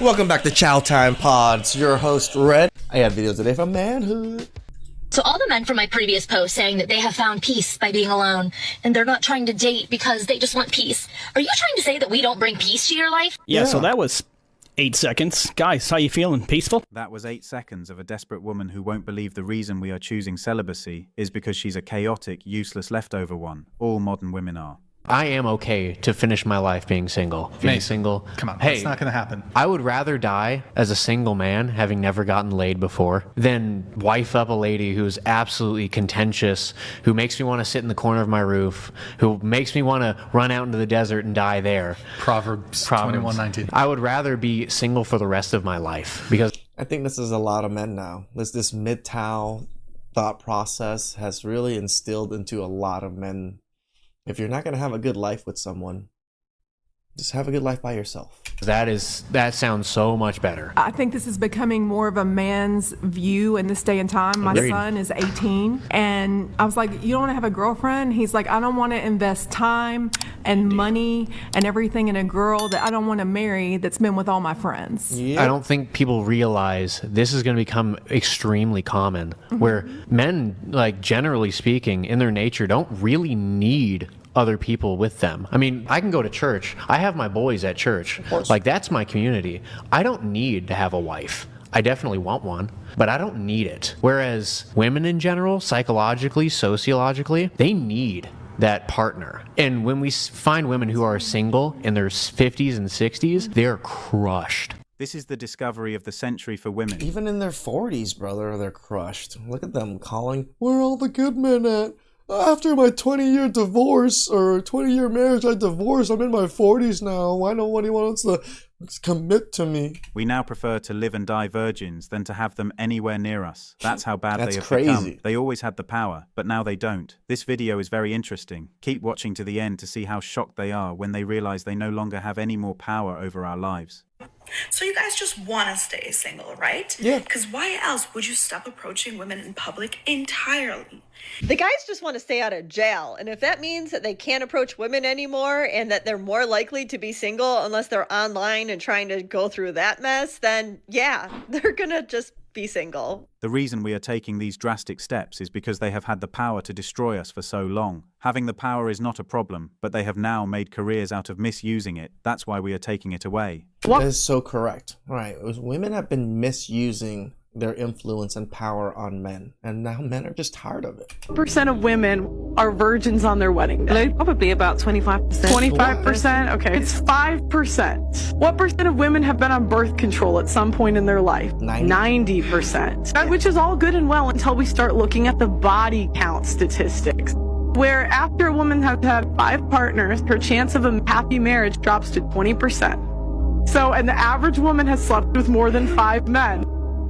Welcome back to Chow Time Pods. Your host, Red. I have videos today from manhood. So all the men from my previous post saying that they have found peace by being alone and they're not trying to date because they just want peace. Are you trying to say that we don't bring peace to your life? Yeah, so that was 8 seconds. Guys, how you feeling? Peaceful? That was 8 seconds of a desperate woman who won't believe the reason we are choosing celibacy is because she's a chaotic, useless leftover one. All modern women are. I am okay to finish my life being single. Being single. Come on, hey, that's not going to happen. I would rather die as a single man, having never gotten laid before, than wife up a lady who's absolutely contentious, who makes me want to sit in the corner of my roof, who makes me want to run out into the desert and die there. Proverbs 21:19. I would rather be single for the rest of my life because I think this is a lot of men now. This MGTOW thought process has really instilled into a lot of men. If you're not going to have a good life with someone, just have a good life by yourself. That sounds so much better. I think this is becoming more of a man's view in this day and time. My son is 18, and I was like, you don't want to have a girlfriend? He's like, I don't want to invest time and money and everything in a girl that I don't want to marry that's been with all my friends. Yep. I don't think people realize this is going to become extremely common, where men, like generally speaking, in their nature, don't really need other people with them. I mean, I can go to church. I have my boys at church. Like, that's my community. I don't need to have a wife. I definitely want one, but I don't need it. Whereas women in general, psychologically, sociologically, they need that partner. And when we find women who are single in their 50s and 60s, they're crushed. This is the discovery of the century for women. Even in their 40s, brother, they're crushed. Look at them calling, where are all the good men at? After my 20-year divorce or 20-year marriage, I divorced. I'm in my 40s now. Why nobody wants to commit to me? We now prefer to live and die virgins than to have them anywhere near us. That's how bad they have crazy. become. They always had the power, but now they don't. This video is very interesting. Keep watching to the end to see how shocked they are when they realize they no longer have any more power over our lives. So you guys just want to stay single, right? Yeah. Because why else would you stop approaching women in public entirely? The guys just want to stay out of jail. And if that means that they can't approach women anymore and that they're more likely to be single unless they're online and trying to go through that mess, then yeah, they're going to just be single. The reason we are taking these drastic steps is because they have had the power to destroy us for so long. Having the power is not a problem, but they have now made careers out of misusing it. That's why we are taking it away. That is so correct. Right. Women have been misusing their influence and power on men, and now men are just tired of it. Percent of women are virgins on their wedding day. Probably about 25%. 25%? Okay, it's 5%. What percent of women have been on birth control at some point in their life? 90%. Which is all good and well until we start looking at the body count statistics, where after a woman has had 5 partners, her chance of a happy marriage drops to 20%. So, and the average woman has slept with more than 5 men.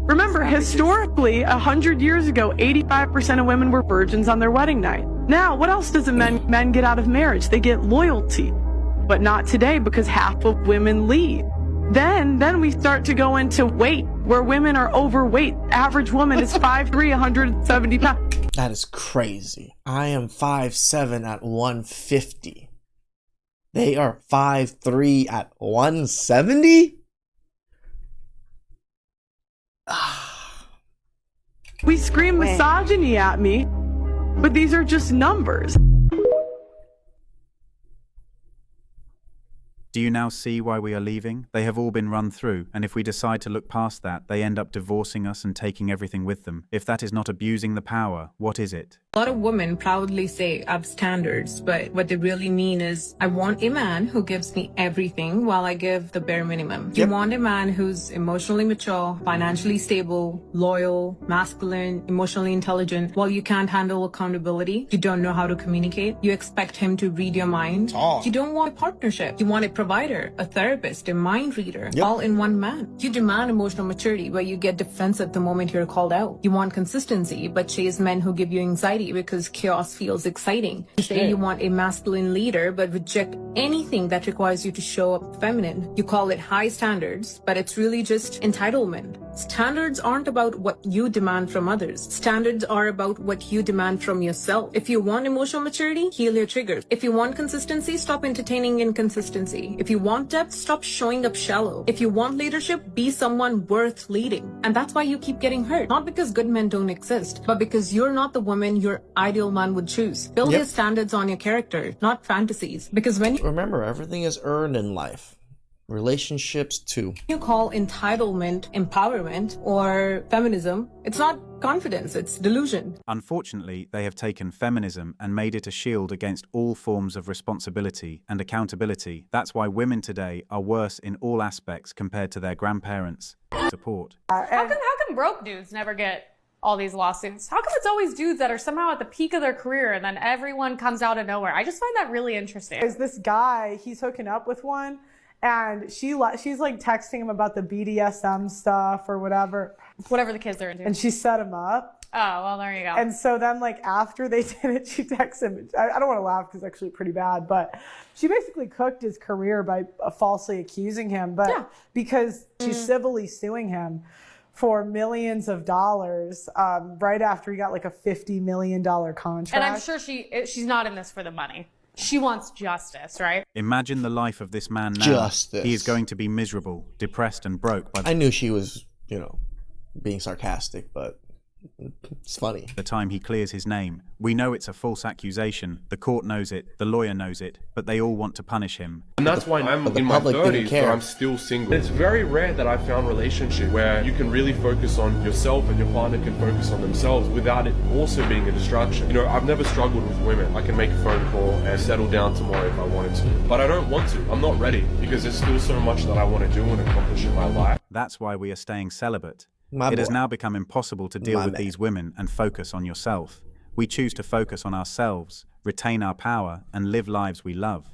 Remember, historically, 100 years ago, 85% of women were virgins on their wedding night. Now, what else does men get out of marriage? They get loyalty, but not today because half of women leave. Then we start to go into weight, where women are overweight. Average woman is 5'3", 170 pounds. That is crazy. I am 5'7" at 150. They are 5'3" at 170? We scream misogyny at me, but these are just numbers. Do you now see why we are leaving? They have all been run through, and if we decide to look past that, they end up divorcing us and taking everything with them. If that is not abusing the power, what is it? A lot of women proudly say I have standards, but what they really mean is I want a man who gives me everything while I give the bare minimum. You want a man who's emotionally mature, financially stable, loyal, masculine, emotionally intelligent. While you can't handle accountability, you don't know how to communicate, you expect him to read your mind. You don't want a partnership. You want a provider, a therapist, a mind reader, all in one man. You demand emotional maturity where you get defensive the moment you're called out. You want consistency, but chase men who give you anxiety because chaos feels exciting. You say you want a masculine leader, but reject anything that requires you to show up feminine. You call it high standards, but it's really just entitlement. Standards aren't about what you demand from others. Standards are about what you demand from yourself. If you want emotional maturity, heal your triggers. If you want consistency, stop entertaining inconsistency. If you want depth, stop showing up shallow. If you want leadership, be someone worth leading. And that's why you keep getting hurt. Not because good men don't exist, but because you're not the woman your ideal man would choose. Build your standards on your character, not fantasies. Because when you remember, everything is earned in life. Relationships too. You call entitlement empowerment or feminism, it's not confidence, it's delusion. Unfortunately, they have taken feminism and made it a shield against all forms of responsibility and accountability. That's why women today are worse in all aspects compared to their grandparents. Support. How come broke dudes never get all these lawsuits? How come it's always dudes that are somehow at the peak of their career and then everyone comes out of nowhere? I just find that really interesting. There's this guy, he's hooking up with one, and she's like texting him about the BDSM stuff or whatever. Whatever the kids are into. And she set him up. Oh, well, there you go. And so then, like, after they did it, she texts him. I don't want to laugh because it's actually pretty bad, but she basically cooked his career by falsely accusing him. But because she's civilly suing him for millions of dollars right after he got like a $50 million contract. And I'm sure she's not in this for the money. She wants justice, right? Imagine the life of this man now. Justice. He is going to be miserable, depressed, and broke by I knew she was, being sarcastic, but it's funny. the time he clears his name. We know it's a false accusation. The court knows it. The lawyer knows it. But they all want to punish him. And that's why I'm in my 30s, but I'm still single. It's very rare that I found a relationship where you can really focus on yourself and your partner can focus on themselves without it also being a distraction. I've never struggled with women. I can make a phone call and settle down tomorrow if I wanted to. But I don't want to. I'm not ready because there's still so much that I want to do and accomplish in my life. That's why we are staying celibate. It has now become impossible to deal with these women and focus on yourself. We choose to focus on ourselves, retain our power, and live lives we love.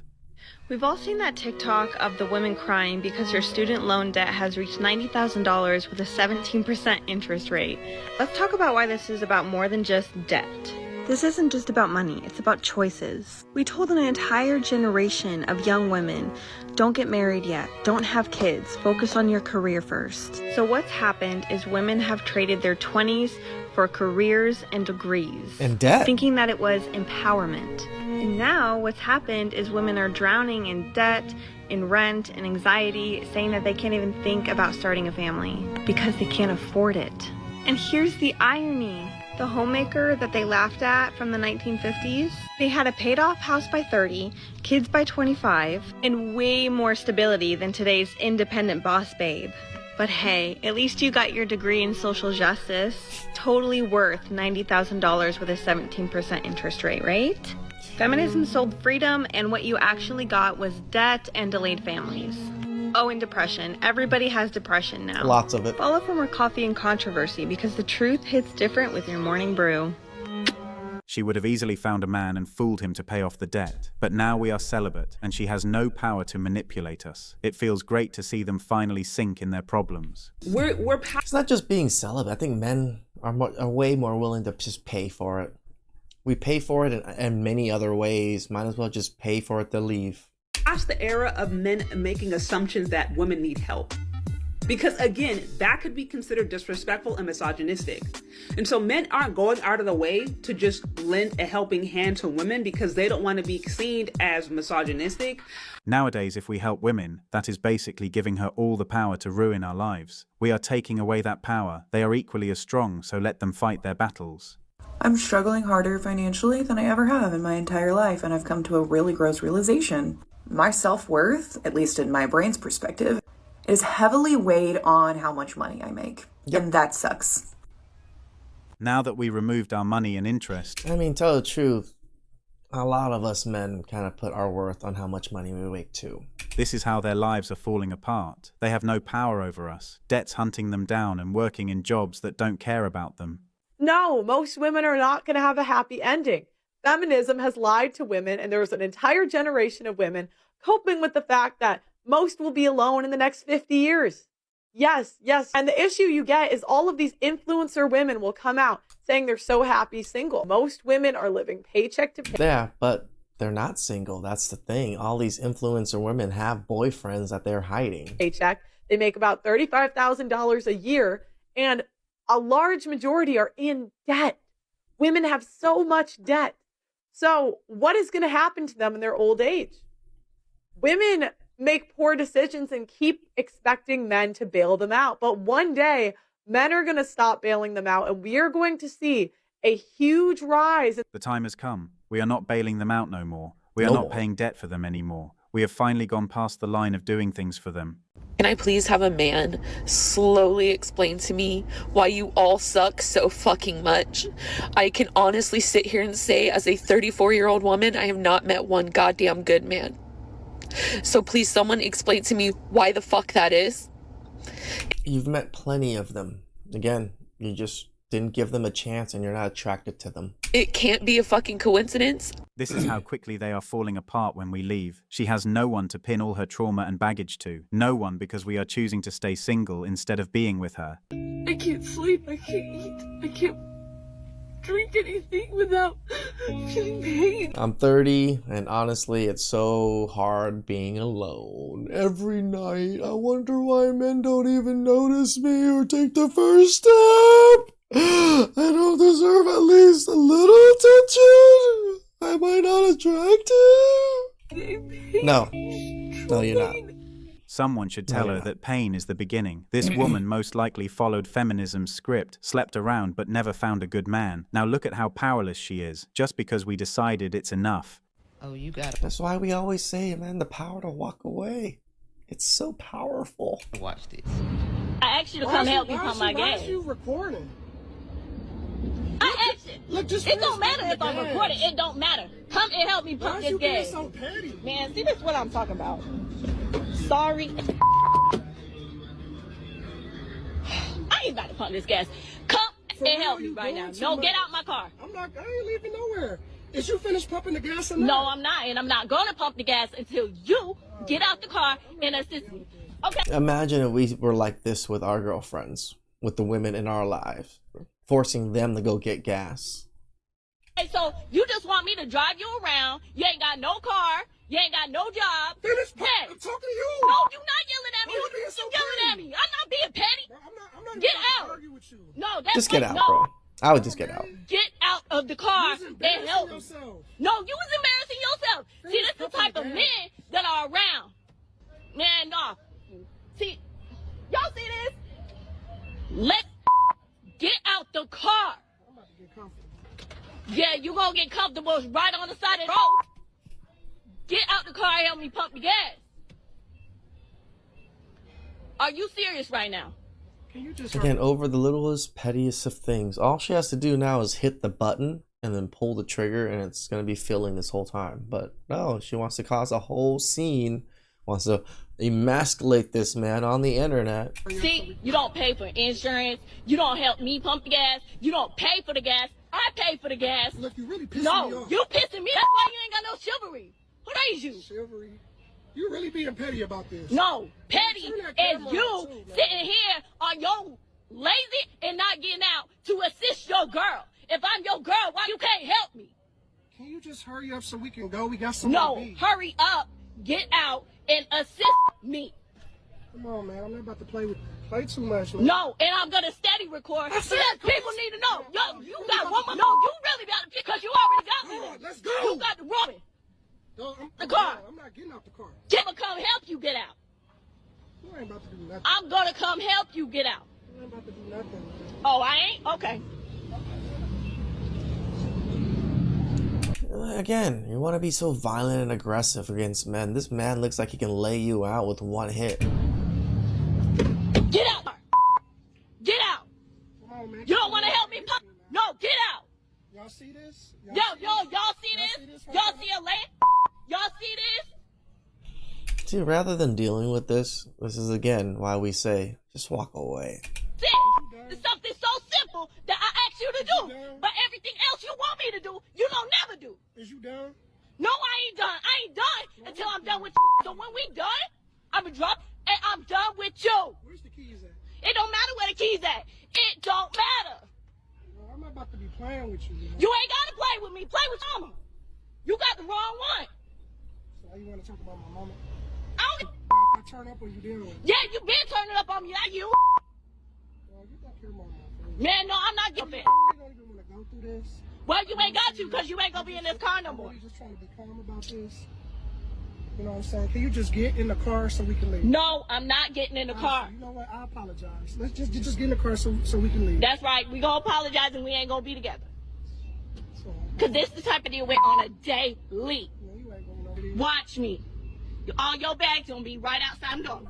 We've all seen that TikTok of the women crying because their student loan debt has reached $90,000 with a 17% interest rate. Let's talk about why this is about more than just debt. This isn't just about money, it's about choices. We told an entire generation of young women, don't get married yet, don't have kids, focus on your career first. So what's happened is women have traded their 20s for careers and degrees. And debt. Thinking that it was empowerment. And now what's happened is women are drowning in debt, in rent, and anxiety, saying that they can't even think about starting a family because they can't afford it. And here's the irony. The homemaker that they laughed at from the 1950s, they had a paid-off house by 30, kids by 25, and way more stability than today's independent boss babe. But hey, at least you got your degree in social justice. Totally worth $90,000 with a 17% interest rate, right? Feminism sold freedom, and what you actually got was debt and delayed families. Oh, and depression. Everybody has depression now. Lots of it. Follow for more coffee and controversy because the truth hits different with your morning brew. She would have easily found a man and fooled him to pay off the debt. But now we are celibate, and she has no power to manipulate us. It feels great to see them finally sink in their problems. It's not just being celibate. I think men are way more willing to just pay for it. We pay for it in many other ways. Might as well just pay for it to leave. Past the era of men making assumptions that women need help. Because again, that could be considered disrespectful and misogynistic. And so men aren't going out of the way to just lend a helping hand to women because they don't want to be seen as misogynistic. Nowadays, if we help women, that is basically giving her all the power to ruin our lives. We are taking away that power. They are equally as strong, so let them fight their battles. I'm struggling harder financially than I ever have in my entire life, and I've come to a really gross realization. My self-worth, at least in my brain's perspective, is heavily weighed on how much money I make. Yep. And that sucks. Now that we removed our money and interest... I mean, tell the truth, a lot of us men kind of put our worth on how much money we make too. This is how their lives are falling apart. They have no power over us. Debt's hunting them down and working in jobs that don't care about them. No, most women are not going to have a happy ending. Feminism has lied to women, and there is an entire generation of women coping with the fact that most will be alone in the next 50 years. Yes. And the issue you get is all of these influencer women will come out saying they're so happy single. Most women are living paycheck to paycheck. Yeah, but they're not single. That's the thing. All these influencer women have boyfriends that they're hiding. Paycheck. They make about $35,000 a year, And a large majority are in debt. Women have so much debt. So what is going to happen to them in their old age? Women make poor decisions and keep expecting men to bail them out. But one day, men are going to stop bailing them out, and we are going to see a huge rise. The time has come. We are not bailing them out no more. We are not paying debt for them anymore. We have finally gone past the line of doing things for them. Can I please have a man slowly explain to me why you all suck so fucking much? I can honestly sit here and say, as a 34-year-old woman, I have not met one goddamn good man. So please, someone explain to me why the fuck that is. You've met plenty of them. Again, you just didn't give them a chance and you're not attracted to them. It can't be a fucking coincidence. This is how quickly they are falling apart when we leave. She has no one to pin all her trauma and baggage to. No one, because we are choosing to stay single instead of being with her. I can't sleep, I can't eat, I can't drink anything without feeling pain. I'm 30, and honestly, it's so hard being alone. Every night, I wonder why men don't even notice me or take the first step. I don't deserve at least a little attention. Am I not attractive? No. No, you're not. Someone should tell her that pain is the beginning. This woman most likely followed feminism's script, slept around but never found a good man. Now look at how powerless she is, just because we decided it's enough. Oh, you got it. That's why we always say, man, the power to walk away. It's so powerful. Watch this. I asked you to come help me pump my gas. Why is you recording? I asked you. Look, just it don't matter if I'm recording. It don't matter. Come and help me pump this gas. So petty? Man, see, that's what I'm talking about. Sorry. I ain't about to pump this gas. Come and help me right now. No, get out my car. I ain't leaving nowhere. Is you finished pumping the gas or not? No, I'm not. And I'm not going to pump the gas until you get out the car and assist me. Okay? Imagine if we were like this with our girlfriends, with the women in our lives, forcing them to go get gas. Hey, so you just want me to drive you around. You ain't got no car. You ain't got no job. Finish I'm talking to you. No, you not yelling at me. Who you yelling at me? I'm not being petty. Bro, I'm not get out. Argue with you. No, that's just get out, bro. I would just get out. Get out of the car and help me. No, you was embarrassing yourself. See, that's the type of men that are around. Man, no. See, y'all see this? Let's get out the car. I'm about to get comfortable. Yeah, you gonna get comfortable right on the side of the road. Get out the car and help me pump the gas. Are you serious right now? Can you just Again, over the littlest, pettiest of things. All she has to do now is hit the button and then pull the trigger and it's going to be filling this whole time. But no, she wants to cause a whole scene, wants to emasculate this man on the internet. See, you don't pay for insurance. You don't help me pump the gas. You don't pay for the gas. I pay for the gas. Look, you really pissing me off. No, you pissing me. That's why you ain't got no chivalry. What is you? Chivalry? You really being petty about this. No, petty is you sitting here on your lazy and not getting out to assist your girl. If I'm your girl, why you can't help me? Can you just hurry up so we can go? We got something No, to be. hurry up, get out, and assist me. Come on, man. I'm not about to play too much, man. No, and I'm gonna steady record. Yes, people need to know. Yo, you got one more. No, you really got to, because you already got one. Let's go. You got the Robin. No, The car. I'm not getting out the car. I'm gonna come help you get out. You ain't about to do nothing. I'm gonna come help you get out. You ain't about to do nothing. Oh, I ain't? Okay. Again, you want to be so violent and aggressive against men. This man looks like he can lay you out with one hit. Get out! Get out! Come on, man. You don't want to help me pump? No, get out! Y'all see this? Y'all see this? Y'all see a land? Y'all see this? See, rather than dealing with this is again why we say, just walk away. It's something so simple that I asked you to do. But everything else you want me to do, you don't never do. Is you done? No, I ain't done. I ain't done until I'm done with you. So when we done, I'm gonna drop and I'm done with you. Where's the keys at? It don't matter where the keys at. It don't matter. Well, I'm not about to be playing with you. You ain't gotta play with me. Play with mama. You got the wrong one. So you want to talk about my mama? I don't. I turn up when you deal with. Yeah, you been turning up on me, not you. Well, Man, no, I'm not giving it. Well, you ain't got to because you ain't going to be in this car no more. Just trying to be calm about this. You know what I'm saying? Can you just get in the car so we can leave? No, I'm not getting in the car. You know what? I apologize. Let's just get in the car so we can leave. That's right. We gonna apologize and we ain't gonna be together. Cause this the type of deal we're on a daily. Watch me. All your bags gonna be right outside the door.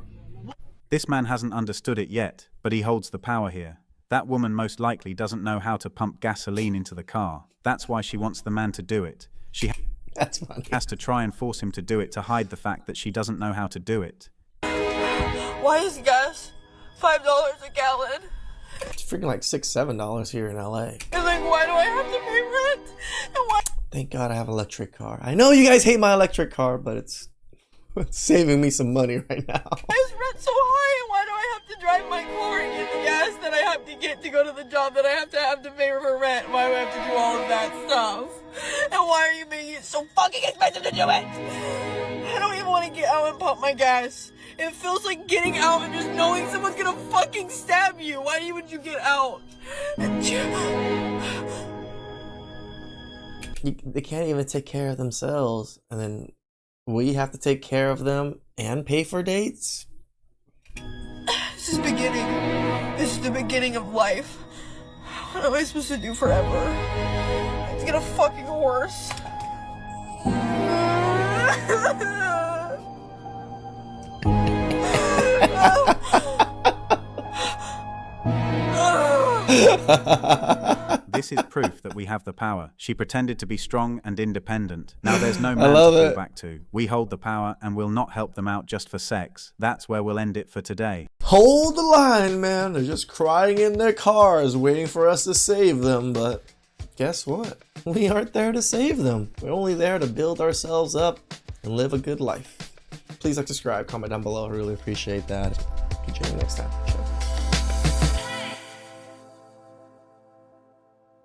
This man hasn't understood it yet, but he holds the power here. That woman most likely doesn't know how to pump gasoline into the car. That's why she wants the man to do it. She has to try and force him to do it to hide the fact that she doesn't know how to do it. Why is gas $5 a gallon? It's freaking like $6-7 here in LA. And like, why do I have to pay rent? And why? Thank God I have an electric car. I know you guys hate my electric car, but it's saving me some money right now. Why is rent so high? And why do I have to drive my car and get the gas that I have to get to go to the job that I have to pay for rent? Why do I have to do all of that stuff? And why are you making it so fucking expensive to do it? I don't even want to get out and pump my gas. It feels like getting out and just knowing someone's gonna fucking stab you. Why would you get out? They can't even take care of themselves, and then we have to take care of them and pay for dates? This is beginning. This is the beginning of life. What am I supposed to do forever? It's gonna fucking worse. This is proof that we have the power. She pretended to be strong and independent. Now there's no man to fall back to. We hold the power and will not help them out just for sex. That's where we'll end it for today. Hold the line, man. They're just crying in their cars waiting for us to save them, but guess what? We aren't there to save them. We're only there to build ourselves up and live a good life. Please like, subscribe, comment down below. I really appreciate that. Catch you next time. Ciao.